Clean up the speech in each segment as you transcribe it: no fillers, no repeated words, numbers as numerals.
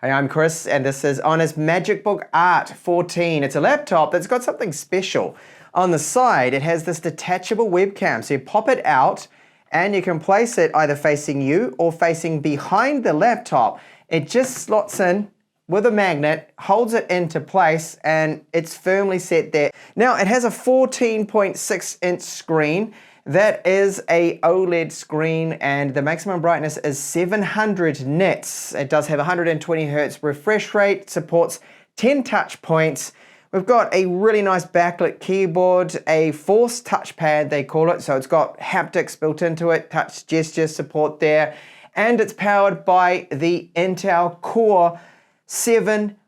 Hi, I'm Chris, and this is Honor's MagicBook Art 14. It's a laptop that's got something special. On the side, it has this detachable webcam, so you pop it out, and you can place it either facing you or facing behind the laptop. It just slots in with a magnet, holds it into place, and it's firmly set there. Now, it has a 14.6-inch screen. That is a OLED screen, and the maximum brightness is 700 nits. It does have 120 Hz refresh rate, supports 10 touch points. We've got a really nice backlit keyboard, a force touchpad they call it, so it's got haptics built into it, touch gesture support there, and it's powered by the Intel Core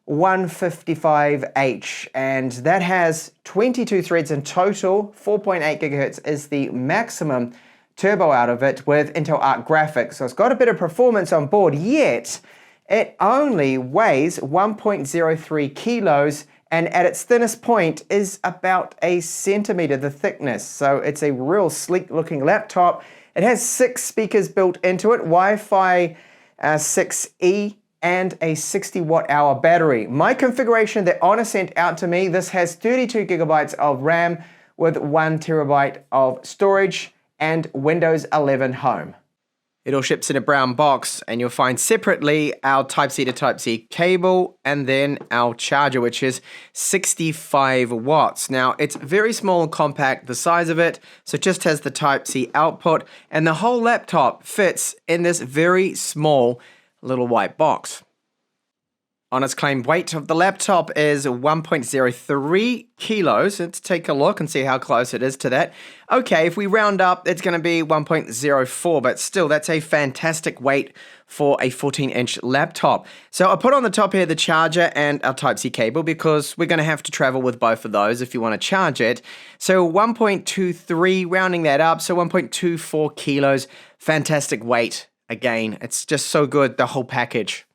155H, and that has 22 threads in total. 4.8 gigahertz is the maximum turbo out of it with Intel Arc graphics, so it's got a bit of performance on board, yet it only weighs 1.03 kilos, and at its thinnest point is about a centimeter, the thickness, so it's a real sleek looking laptop. It has 6 speakers built into it, Wi-Fi 6E, and a 60 watt hour battery. My configuration that Honor sent out to me, this has 32 gigabytes of RAM with 1 terabyte of storage and Windows 11 Home. It all ships in a brown box, and you'll find separately our Type-C to Type-C cable and then our charger, which is 65 watts. Now, it's very small and compact, the size of it, so it just has the Type-C output, and the whole laptop fits in this very small little white box. Honor's claimed weight of the laptop is 1.03 kilos. Let's take a look and see how close it is to that. Okay, if we round up, it's going to be 1.04, but still, that's a fantastic weight for a 14-inch laptop. So I put on the top here the charger and our Type-C cable because we're going to have to travel with both of those if you want to charge it. So 1.23, rounding that up, so 1.24 kilos, fantastic weight. Again, it's just so good, the whole package.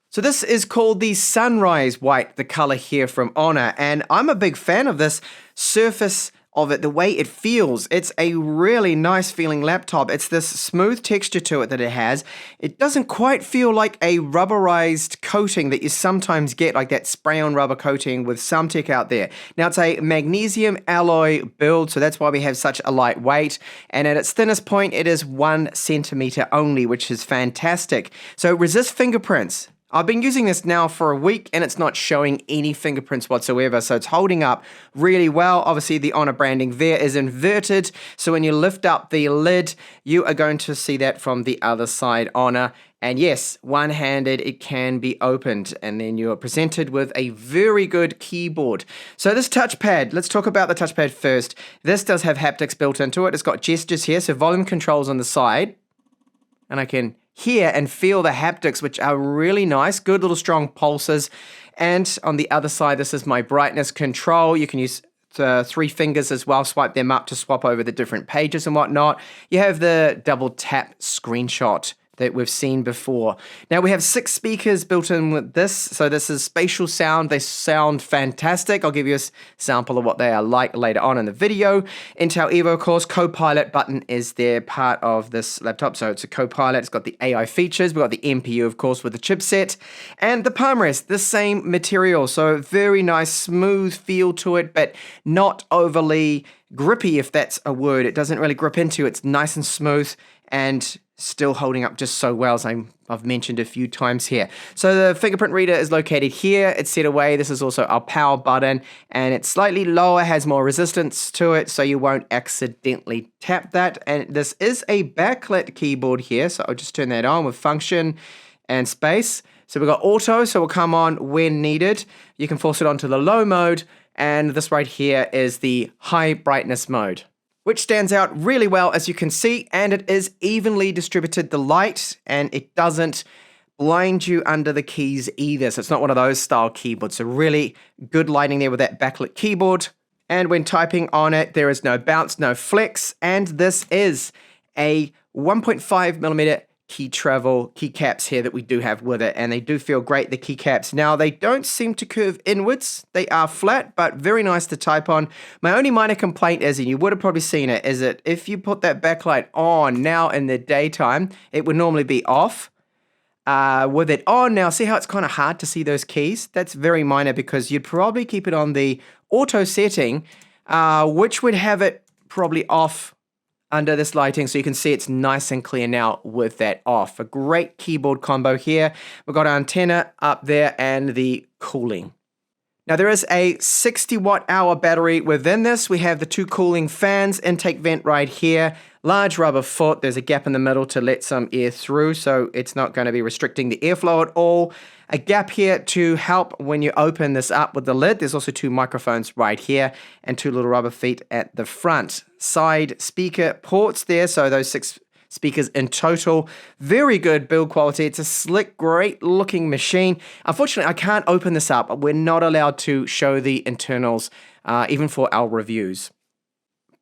So this is called the Sunrise White, the color here from Honor, and I'm a big fan of this surface of it, the way it feels. It's a really nice feeling laptop. It's this smooth texture to it that it has. It doesn't quite feel like a rubberized coating that you sometimes get, like that spray-on rubber coating with some tech out there. Now, it's a magnesium alloy build, so that's why we have such a light weight. And at its thinnest point, it is 1 centimeter only, which is fantastic. So resist fingerprints. I've been using this now for a week and it's not showing any fingerprints whatsoever, so it's holding up really well. Obviously, the Honor branding there is inverted, so when you lift up the lid, you are going to see that from the other side, Honor. And yes, one-handed, it can be opened, and then you're presented with a very good keyboard. So this touchpad, let's talk about the touchpad first. This does have haptics built into it. It's got gestures here, so volume controls on the side, and I can hear and feel the haptics, which are really nice, good little strong pulses. And on the other side, this is my brightness control. You can use 3 fingers as well, swipe them up to swap over the different pages and whatnot. You have the double tap screenshot that we've seen before. Now we have 6 speakers built in with this, so this is spatial sound. They sound fantastic. I'll give you a sample of what they are like later on in the video. Intel Evo, of course, Copilot button is there, part of this laptop, so it's a Copilot. It's got the AI features. We've got the NPU, of course, with the chipset, and the palm rest, the same material, so very nice, smooth feel to it, but not overly grippy, if that's a word. It doesn't really grip into. It's nice and smooth, and still holding up just so well, as I've mentioned a few times here. So the fingerprint reader is located here. It's set away. This is also our power button, and it's slightly lower, has more resistance to it, so you won't accidentally tap that. And this is a backlit keyboard here, so I'll just turn that on with function and space. So we've got auto, so will come on when needed. You can force it onto the low mode, and this right here is the high brightness mode, which stands out really well, as you can see, and it is evenly distributed, the light, and it doesn't blind you under the keys either, so it's not one of those style keyboards. So really good lighting there with that backlit keyboard, and when typing on it, there is no bounce, no flex, and this is a 1.5 millimeter key travel keycaps here that we do have with it, and they do feel great, the keycaps. Now, they don't seem to curve inwards. They are flat, but very nice to type on. My only minor complaint is, and you would have probably seen it, is that if you put that backlight on now in the daytime, it would normally be off. with it on. Now, see how it's kind of hard to see those keys? That's very minor because you'd probably keep it on the auto setting, which would have it probably off under this lighting so you can see it's nice and clear now with that off. A great keyboard combo here. We've got our antenna up there and the cooling. Now there is a 60 watt hour battery within this. We have the two cooling fans, intake vent right here, large rubber foot. There's a gap in the middle to let some air through, so it's not going to be restricting the airflow at all. A gap here to help when you open this up with the lid. There's also two microphones right here and two little rubber feet at the front. Side speaker ports there, so those 6 speakers in total. Very good build quality. It's a slick, great looking machine. Unfortunately, I can't open this up. We're not allowed to show the internals, even for our reviews.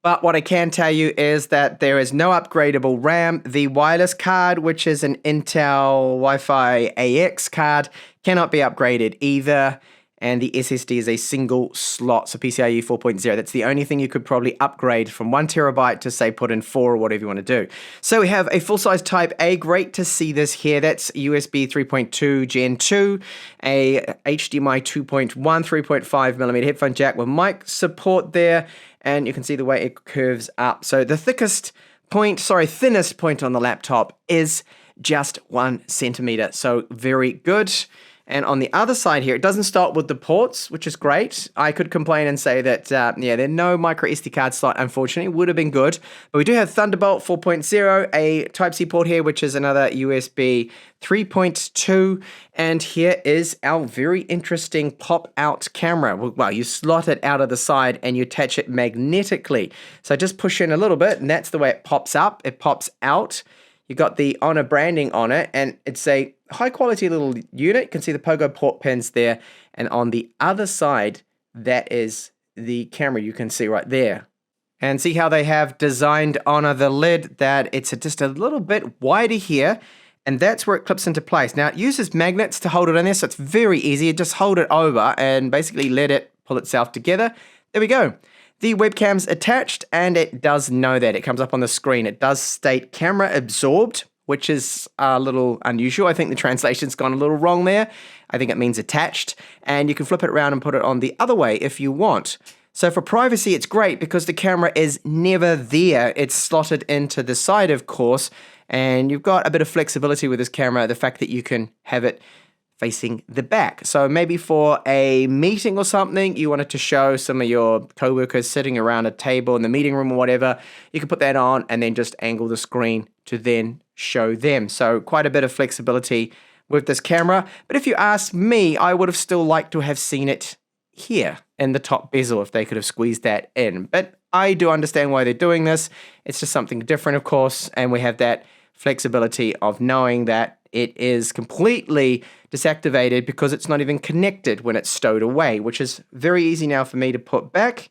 But what I can tell you is that there is no upgradable RAM. The wireless card, which is an Intel Wi-Fi AX card, cannot be upgraded either. And the SSD is a single slot, so PCIe 4.0. That's the only thing you could probably upgrade from 1 terabyte to, say, put in 4 or whatever you want to do. So we have a full-size Type A. Great to see this here. That's USB 3.2 Gen 2, a HDMI 2.1, 3.5mm headphone jack with mic support there. And you can see the way it curves up. So the thinnest point on the laptop is just 1 centimeter. So very good. And on the other side here, it doesn't stop with the ports, which is great. I could complain and say that, there are no micro SD card slot, unfortunately. Would have been good. But we do have Thunderbolt 4.0, a Type-C port here, which is another USB 3.2. And here is our very interesting pop-out camera. Well, you slot it out of the side and you attach it magnetically. So just push in a little bit, and that's the way it pops up. It pops out. You got the Honor branding on it, and it's a high quality little unit. You can see the pogo port pins there, and on the other side, that is the camera you can see right there. And see how they have designed Honor the lid, that it's just a little bit wider here, and that's where it clips into place. Now, it uses magnets to hold it in there, so it's very easy. You just hold it over and basically let it pull itself together. There we go. The webcam's attached, and it does know that. It comes up on the screen. It does state camera absorbed, which is a little unusual. I think the translation's gone a little wrong there. I think it means attached, and you can flip it around and put it on the other way if you want. So for privacy, it's great because the camera is never there. It's slotted into the side, of course, and you've got a bit of flexibility with this camera, the fact that you can have it facing the back. So maybe for a meeting or something, you wanted to show some of your co-workers sitting around a table in the meeting room or whatever, you can put that on and then just angle the screen to then show them. So quite a bit of flexibility with this camera. But if you ask me, I would have still liked to have seen it here in the top bezel if they could have squeezed that in. But I do understand why they're doing this. It's just something different, of course, and we have that flexibility of knowing that it is completely disactivated because it's not even connected when it's stowed away, which is very easy now for me to put back.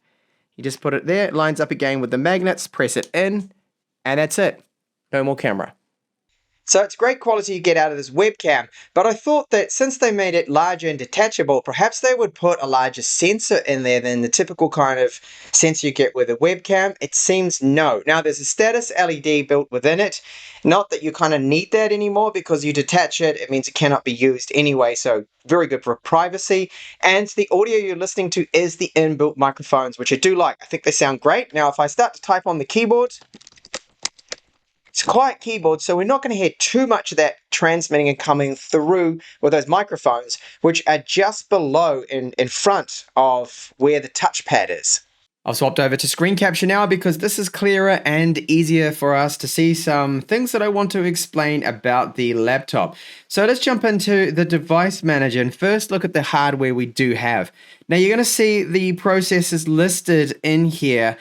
You just put it there, it lines up again with the magnets, press it in, and that's it. No more camera. So it's great quality you get out of this webcam, but I thought that since they made it larger and detachable, perhaps they would put a larger sensor in there than the typical kind of sensor you get with a webcam. It seems no. Now there's a status LED built within it. Not that you kind of need that anymore because you detach it, it means it cannot be used anyway, so very good for privacy. And the audio you're listening to is the inbuilt microphones, which I do like. I think they sound great. Now if I start to type on the keyboard, it's a quiet keyboard, so we're not going to hear too much of that transmitting and coming through with those microphones, which are just below in front of where the touchpad is. I've swapped over to screen capture now because this is clearer and easier for us to see some things that I want to explain about the laptop. So let's jump into the device manager and first look at the hardware we do have. Now you're going to see the processors listed in here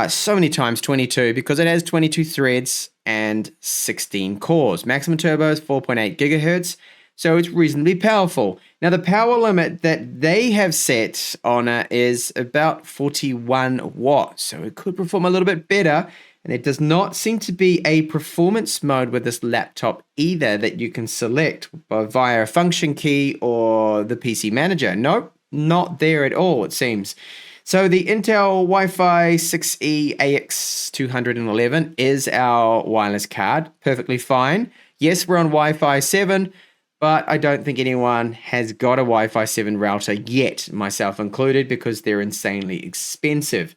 so many times 22 because it has 22 threads and 16 cores. Maximum turbo is 4.8 gigahertz, so it's reasonably powerful. Now the power limit that they have set on it is about 41 watts, so it could perform a little bit better, and it does not seem to be a performance mode with this laptop either that you can select via a function key or the PC manager. Nope, not there at all, it seems. So the Intel Wi-Fi 6E AX211 is our wireless card, perfectly fine. Yes, we're on Wi-Fi 7, but I don't think anyone has got a Wi-Fi 7 router yet, myself included, because they're insanely expensive.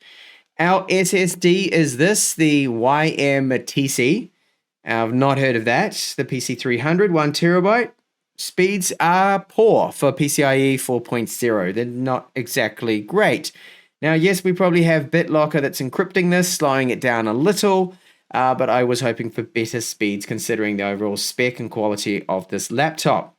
Our SSD is this, the YMTC. I've not heard of that. The PC300, 1 terabyte. Speeds are poor for PCIe 4.0. They're not exactly great. Now, yes, we probably have BitLocker that's encrypting this, slowing it down a little, but I was hoping for better speeds considering the overall spec and quality of this laptop.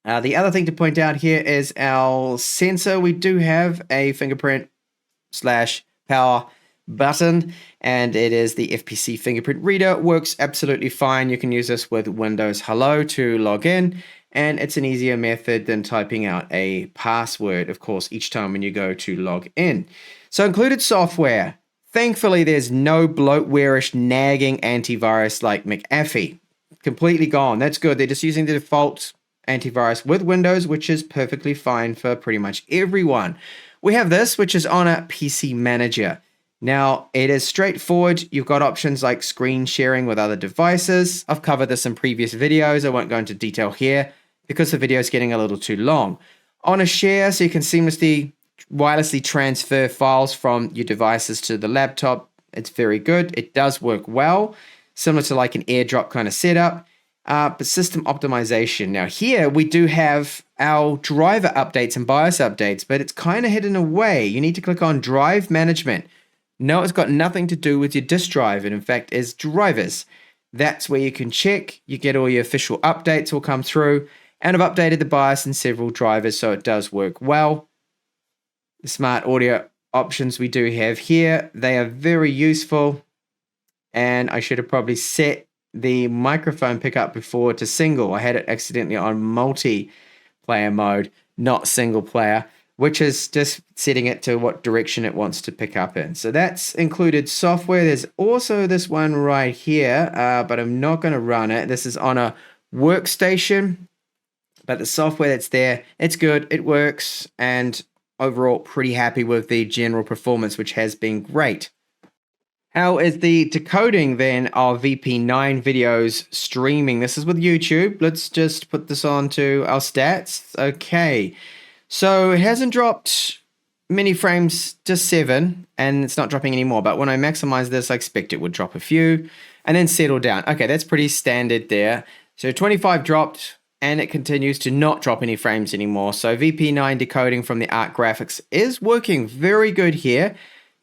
The other thing to point out here is our sensor. We do have a fingerprint/power button, and it is the FPC fingerprint reader. Works absolutely fine. You can use this with Windows Hello to log in, and it's an easier method than typing out a password, of course, each time when you go to log in. So included software. Thankfully, there's no bloatware-ish nagging antivirus like McAfee. Completely gone. That's good. They're just using the default antivirus with Windows, which is perfectly fine for pretty much everyone. We have this, which is on a PC Manager. Now, it is straightforward. You've got options like screen sharing with other devices. I've covered this in previous videos. I won't go into detail here because the video is getting a little too long. On a share, so you can seamlessly wirelessly transfer files from your devices to the laptop. It's very good. It does work well, similar to like an AirDrop kind of setup. But system optimization. Now here we do have our driver updates and BIOS updates, but it's kind of hidden away. You need to click on Drive Management. No, it's got nothing to do with your disk drive. It in fact is drivers. That's where you can check. You get all your official updates will come through, and I've updated the BIOS and several drivers, so it does work well. The smart audio options we do have here, they are very useful, and I should have probably set the microphone pickup before to single. I had it accidentally on multiplayer mode, not single player, which is just setting it to what direction it wants to pick up in. So that's included software. There's also this one right here, but I'm not going to run it. This is on a workstation, but the software that's there, it's good, it works, and overall pretty happy with the general performance, which has been great. How is the decoding then of VP9 videos streaming? This is with YouTube. Let's just put this on to our stats. Okay, so it hasn't dropped many frames, just 7, and it's not dropping anymore. But when I maximize this, I expect it would drop a few and then settle down. Okay, that's pretty standard there. So 25 dropped, and it continues to not drop any frames anymore. So VP9 decoding from the Art Graphics is working very good here.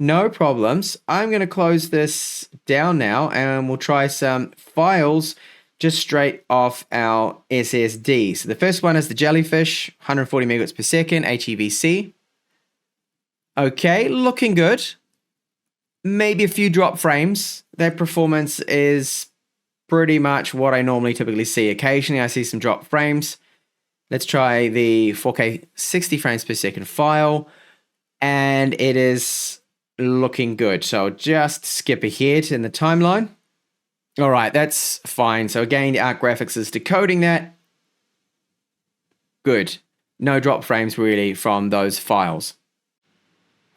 No problems. I'm going to close this down now, and we'll try some files just straight off our SSD. So the first one is the Jellyfish, 140 megabits per second, HEVC. Okay, looking good. Maybe a few drop frames. That performance is pretty much what I normally typically see. Occasionally I see some drop frames. Let's try the 4K 60 frames per second file, and it is looking good. So just skip ahead in the timeline. All right, that's fine. So again, the Art Graphics is decoding that. Good. No drop frames really from those files.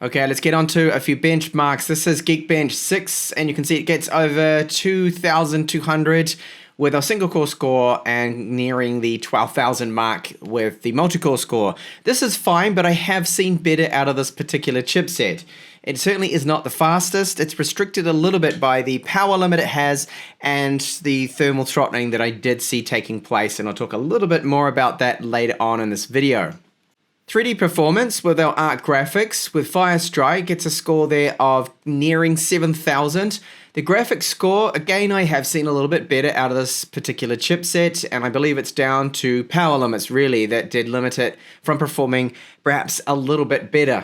Okay, let's get on to a few benchmarks. This is Geekbench 6, and you can see it gets over 2,200 with our single core score and nearing the 12,000 mark with the multi-core score. This is fine, but I have seen better out of this particular chipset. It certainly is not the fastest. It's restricted a little bit by the power limit it has and the thermal throttling that I did see taking place, and I'll talk a little bit more about that later on in this video. 3D performance with our Art Graphics with Firestrike gets a score there of nearing 7,000. The graphics score, again, I have seen a little bit better out of this particular chipset, and I believe it's down to power limits really that did limit it from performing perhaps a little bit better.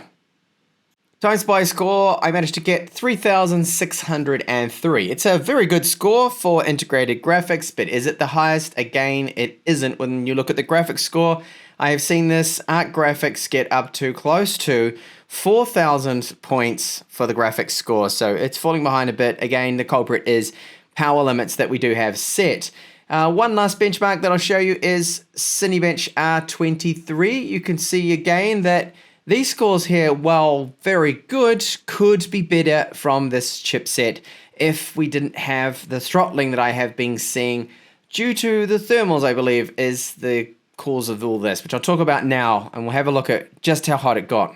Times by score, I managed to get 3,603. It's a very good score for integrated graphics, but is it the highest? Again, it isn't. When you look at the graphics score, I have seen this Art Graphics get up to close to 4,000 points for the graphics score, so it's falling behind a bit. Again, the culprit is power limits that we do have set. One last benchmark that I'll show you is Cinebench R23. You can see again that these scores here, while very good, could be better from this chipset if we didn't have the throttling that I have been seeing due to the thermals, I believe, is the cause of all this, which I'll talk about now, and we'll have a look at just how hot it got.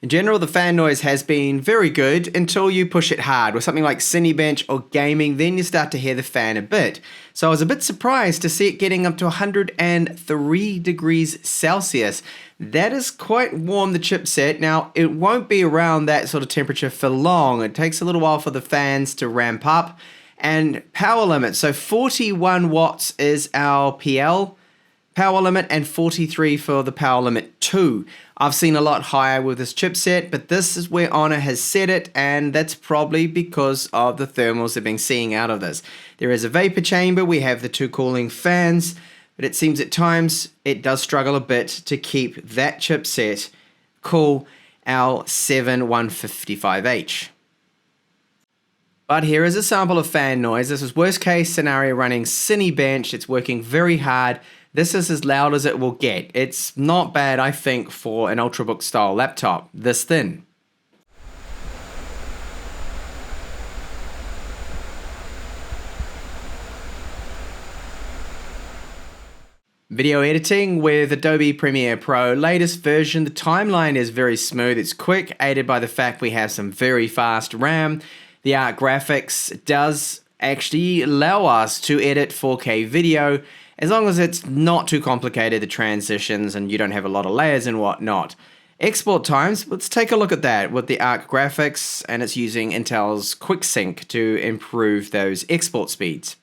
In general, the fan noise has been very good until you push it hard with something like Cinebench or gaming, then you start to hear the fan a bit. So I was a bit surprised to see it getting up to 103 degrees Celsius. That is quite warm, the chipset. Now, it won't be around that sort of temperature for long. It takes a little while for the fans to ramp up. And power limit, so 41 watts is our PL power limit and 43 for the power limit 2. I've seen a lot higher with this chipset, but this is where Honor has set it, and that's probably because of the thermals they've been seeing out of this. There is a vapor chamber, we have the 2 cooling fans, but it seems at times it does struggle a bit to keep that chipset cool, our 7155H. But here is a sample of fan noise. This is worst case scenario running Cinebench. It's working very hard. This is as loud as it will get. It's not bad, I think, for an Ultrabook style laptop, this thin. Video editing with Adobe Premiere Pro, latest version. The timeline is very smooth, it's quick, aided by the fact we have some very fast RAM. The art graphics does actually allow us to edit 4K video, as long as it's not too complicated, the transitions, and you don't have a lot of layers and whatnot. Export times, let's take a look at that with the ARC graphics, and it's using Intel's QuickSync to improve those export speeds.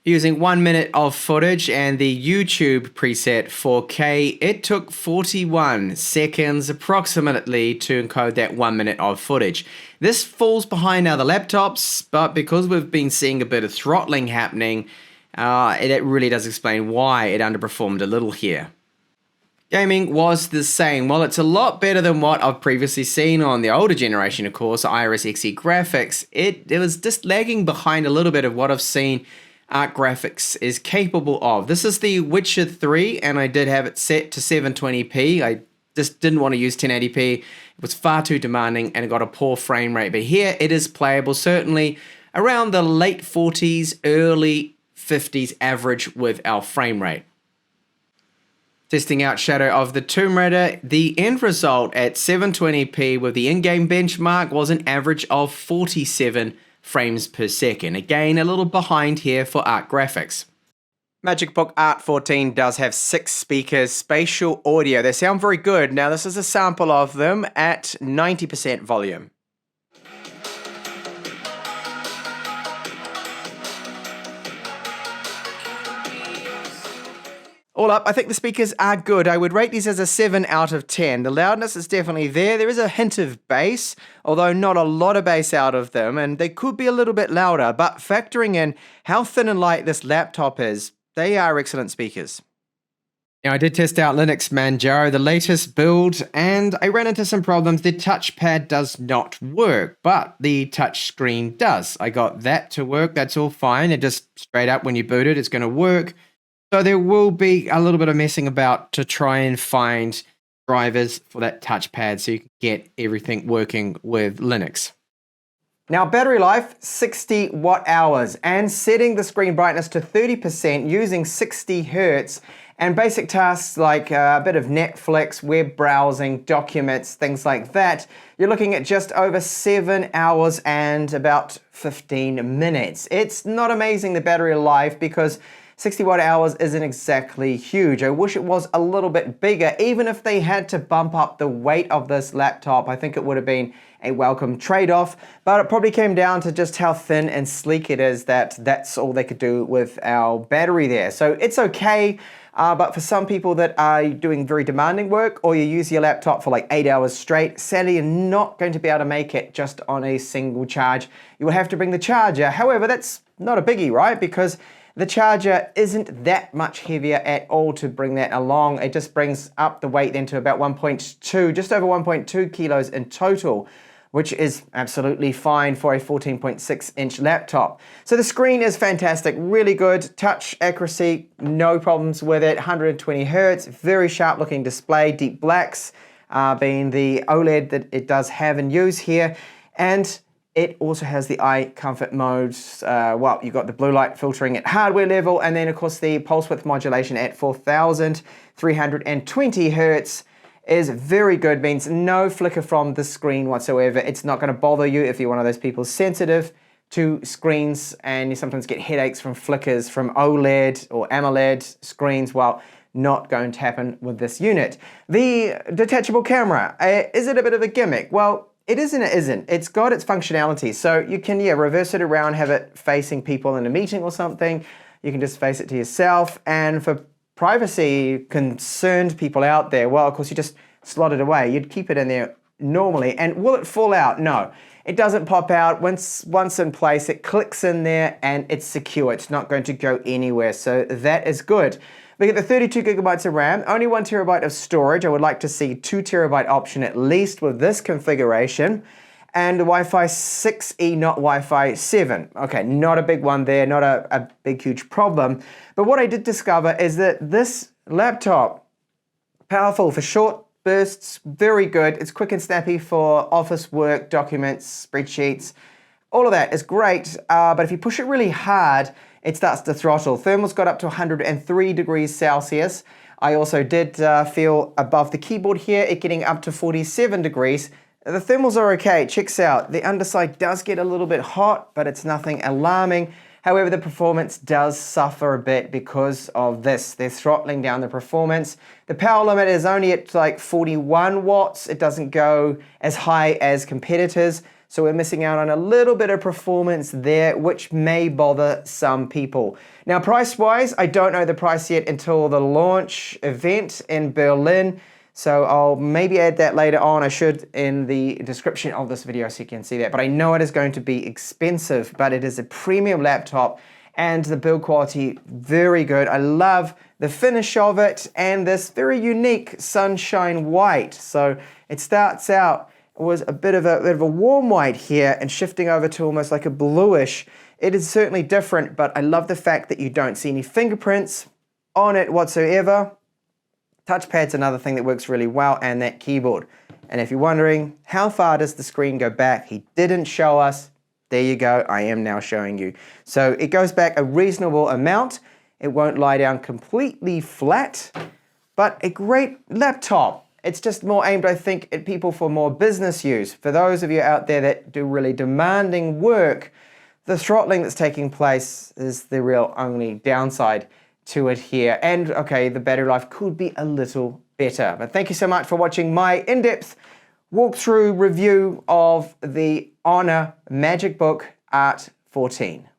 Using 1 minute of footage and the YouTube preset 4K, it took 41 seconds approximately to encode that 1 minute of footage. This falls behind other laptops, but because we've been seeing a bit of throttling happening, it really does explain why it underperformed a little here. Gaming was the same. Well, it's a lot better than what I've previously seen on the older generation, of course, Iris Xe graphics. It was just lagging behind a little bit of what I've seen Art Graphics is capable of. This is the Witcher 3, and I did have it set to 720p. I just didn't want to use 1080p. It was far too demanding, and it got a poor frame rate. But here it is playable, certainly around the late 40s, early 50s average with our frame rate. Testing out Shadow of the Tomb Raider, the end result at 720p with the in-game benchmark was an average of 47 frames per second. Again, a little behind here for Art Graphics. MagicBook Art 14 does have 6 speakers, spatial audio. They sound very good. Now this is a sample of them at 90% volume. All up, I think the speakers are good. I would rate these as a 7 out of 10. The loudness is definitely there. There is a hint of bass, although not a lot of bass out of them, and they could be a little bit louder, but factoring in how thin and light this laptop is, they are excellent speakers. Now, I did test out Linux Manjaro, the latest build, and I ran into some problems. The touchpad does not work, but the touch screen does. I got that to work. That's all fine. It just straight up when you boot it, it's going to work. So there will be a little bit of messing about to try and find drivers for that touchpad so you can get everything working with Linux. Now, battery life, 60 watt hours, and setting the screen brightness to 30% using 60 Hertz, and basic tasks like a bit of Netflix, web browsing, documents, things like that, you're looking at just over 7 hours and about 15 minutes. It's not amazing, the battery life, because 60 watt hours isn't exactly huge. I wish it was a little bit bigger. Even if they had to bump up the weight of this laptop, I think it would have been a welcome trade-off, but it probably came down to just how thin and sleek it is that's all they could do with our battery there. So it's okay, but for some people that are doing very demanding work, or you use your laptop for like 8 hours straight, sadly you're not going to be able to make it just on a single charge. You will have to bring the charger. However, that's not a biggie, right? Because the charger isn't that much heavier at all to bring that along. It just brings up the weight then to about 1.2, just over 1.2 kilos in total, which is absolutely fine for a 14.6-inch laptop. So the screen is fantastic, really good. Touch accuracy, no problems with it. 120 Hertz, very sharp looking display, deep blacks being the OLED that it does have and use here. And It also has the eye comfort modes. Well, you've got the blue light filtering at hardware level, and then of course the pulse width modulation at 4,320 Hertz is very good, means no flicker from the screen whatsoever. It's not going to bother you if you're one of those people sensitive to screens and you sometimes get headaches from flickers from OLED or AMOLED screens. Well, not going to happen with this unit. The detachable camera, is it a bit of a gimmick? Well, it is and it isn't. It's got its functionality. So you can, reverse it around, have it facing people in a meeting or something. You can just face it to yourself. And for privacy concerned people out there, well, of course, you just slot it away. You'd keep it in there normally. And will it fall out? No. It doesn't pop out. Once in place, it clicks in there and it's secure. It's not going to go anywhere. So that is good. We get the 32 gigabytes of RAM, only 1 terabyte of storage. I would like to see 2 terabyte option at least with this configuration. And the Wi-Fi 6E, not Wi-Fi 7. Okay, not a big one there, not a big, huge problem. But what I did discover is that this laptop, powerful for short bursts, very good. It's quick and snappy for office work, documents, spreadsheets. All of that is great, but if you push it really hard, it starts to throttle. Thermals got up to 103 degrees Celsius. I also did feel above the keyboard here, it getting up to 47 degrees. The thermals are okay, checks out. The underside does get a little bit hot, but it's nothing alarming. However, the performance does suffer a bit because of this. They're throttling down the performance. The power limit is only at like 41 watts. It doesn't go as high as competitors. So we're missing out on a little bit of performance there, which may bother some people. Now, price-wise, I don't know the price yet until the launch event in Berlin. So I'll maybe add that later on. I should in the description of this video so you can see that. But I know it is going to be expensive, but it is a premium laptop and the build quality, very good. I love the finish of it and this very unique sunshine white. So it starts out was a bit of a warm white here and shifting over to almost like a bluish. It is certainly different, but I love the fact that you don't see any fingerprints on it whatsoever. Touchpad's another thing that works really well, and that keyboard. And if you're wondering, how far does the screen go back? He didn't show us. There you go, I am now showing you. So it goes back a reasonable amount. It won't lie down completely flat, but a great laptop. It's just more aimed, I think, at people for more business use. For those of you out there that do really demanding work, the throttling that's taking place is the real only downside to it here. And okay, the battery life could be a little better. But thank you so much for watching my in-depth walkthrough review of the Honor MagicBook Art 14.